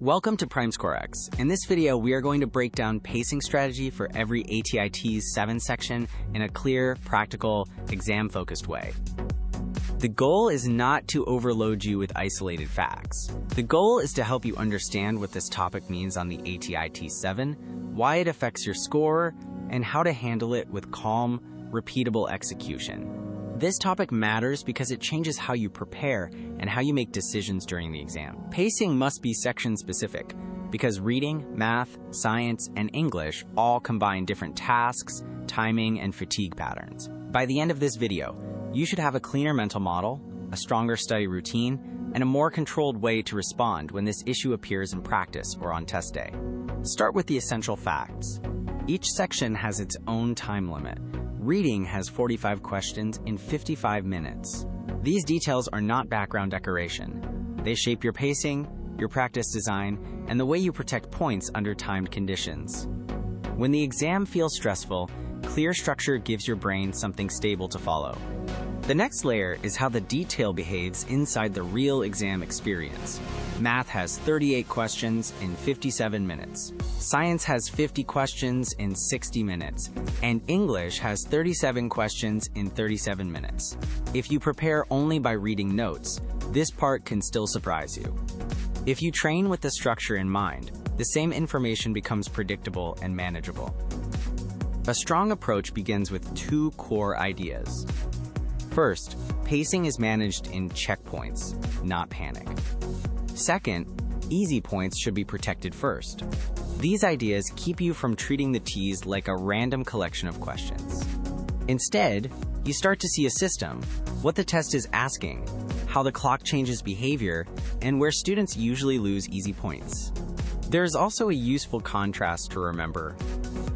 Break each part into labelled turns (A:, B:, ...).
A: Welcome to PrimeScoreX. In this video, we are going to break down pacing strategy for every ATI TEAS 7 section in a clear, practical, exam-focused way. The goal is not to overload you with isolated facts. The goal is to help you understand what this topic means on the ATI TEAS 7, why it affects your score, and how to handle it with calm, repeatable execution. This topic matters because it changes how you prepare and how you make decisions during the exam. Pacing must be section-specific because reading, math, science, and English all combine different tasks, timing, and fatigue patterns. By the end of this video, you should have a cleaner mental model, a stronger study routine, and a more controlled way to respond when this issue appears in practice or on test day. Start with the essential facts. Each section has its own time limit. Reading has 45 questions in 55 minutes. These details are not background decoration. They shape your pacing, your practice design, and the way you protect points under timed conditions. When the exam feels stressful, clear structure gives your brain something stable to follow. The next layer is how the detail behaves inside the real exam experience. Math has 38 questions in 57 minutes. Science has 50 questions in 60 minutes. And English has 37 questions in 37 minutes. If you prepare only by reading notes, this part can still surprise you. If you train with the structure in mind, the same information becomes predictable and manageable. A strong approach begins with two core ideas. First, pacing is managed in checkpoints, not panic. Second, easy points should be protected first. These ideas keep you from treating the TEAS like a random collection of questions. Instead, you start to see a system, what the test is asking, how the clock changes behavior, and where students usually lose easy points. There's also a useful contrast to remember.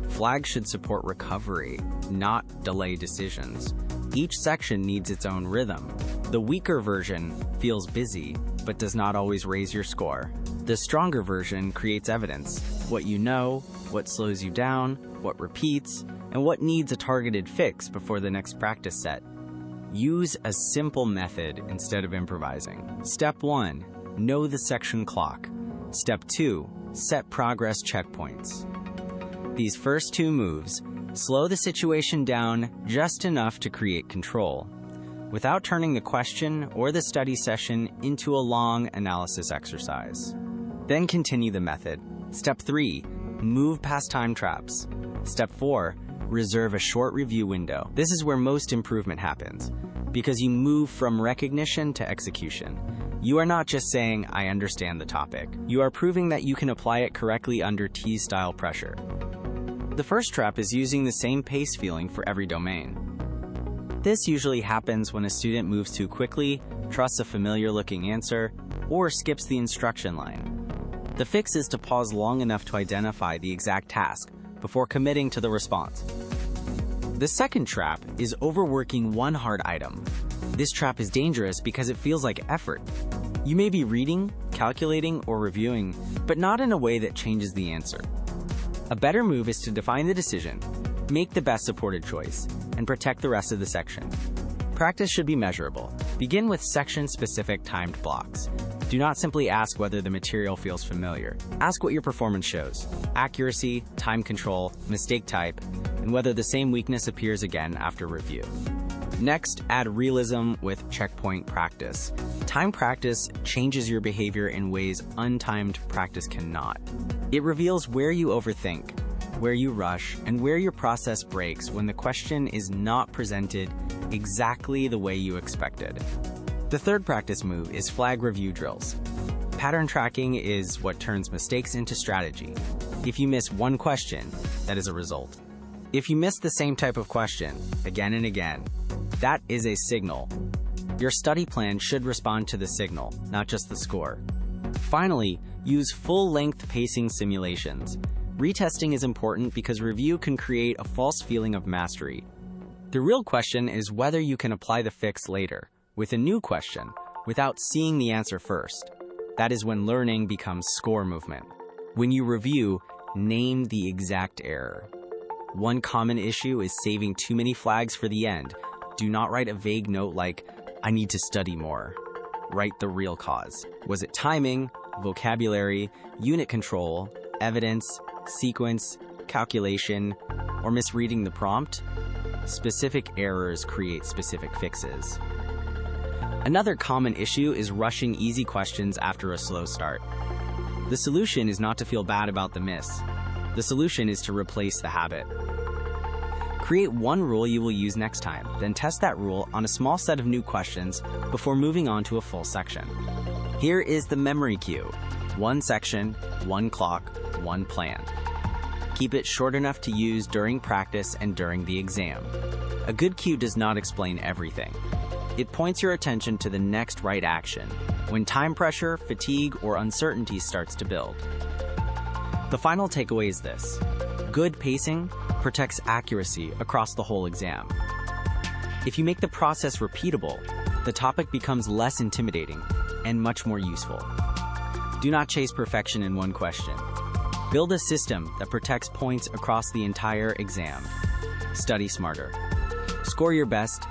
A: Flags should support recovery, not delay decisions. Each section needs its own rhythm. The weaker version feels busy, but does not always raise your score. The stronger version creates evidence, what you know, what slows you down, what repeats, and what needs a targeted fix before the next practice set. Use a simple method instead of improvising. Step 1, know the section clock. Step 2, set progress checkpoints. These first two moves slow the situation down just enough to create control, without turning the question or the study session into a long analysis exercise. Then continue the method. Step 3, move past time traps. Step 4, reserve a short review window. This is where most improvement happens, because you move from recognition to execution. You are not just saying, I understand the topic. You are proving that you can apply it correctly under TEAS-style pressure. The first trap is using the same pace feeling for every domain. This usually happens when a student moves too quickly, trusts a familiar-looking answer, or skips the instruction line. The fix is to pause long enough to identify the exact task before committing to the response. The second trap is overworking one hard item. This trap is dangerous because it feels like effort. You may be reading, calculating, or reviewing, but not in a way that changes the answer. A better move is to define the decision, make the best supported choice, and protect the rest of the section. Practice should be measurable. Begin with section-specific timed blocks. Do not simply ask whether the material feels familiar. Ask what your performance shows: accuracy, time control, mistake type, and whether the same weakness appears again after review. Next, add realism with checkpoint practice. Time practice changes your behavior in ways untimed practice cannot. It reveals where you overthink, where you rush, and where your process breaks when the question is not presented exactly the way you expected. The third practice move is flag review drills. Pattern tracking is what turns mistakes into strategy. If you miss one question, that is a result. If you miss the same type of question again and again, that is a signal. Your study plan should respond to the signal, not just the score. Finally, use full-length pacing simulations. Retesting is important because review can create a false feeling of mastery. The real question is whether you can apply the fix later, with a new question, without seeing the answer first. That is when learning becomes score movement. When you review, name the exact error. One common issue is saving too many flags for the end. Do not write a vague note like, I need to study more. Write the real cause. Was it timing, vocabulary, unit control, evidence, sequence, calculation, or misreading the prompt, specific errors create specific fixes. Another common issue is rushing easy questions after a slow start. The solution is not to feel bad about the miss. The solution is to replace the habit. Create one rule you will use next time, then test that rule on a small set of new questions before moving on to a full section. Here is the memory cue. One section, one clock, one plan. Keep it short enough to use during practice and during the exam. A good cue does not explain everything. It points your attention to the next right action when time pressure, fatigue, or uncertainty starts to build. The final takeaway is this: good pacing protects accuracy across the whole exam. If you make the process repeatable, the topic becomes less intimidating and much more useful. Do not chase perfection in one question. Build a system that protects points across the entire exam. Study smarter. Score your best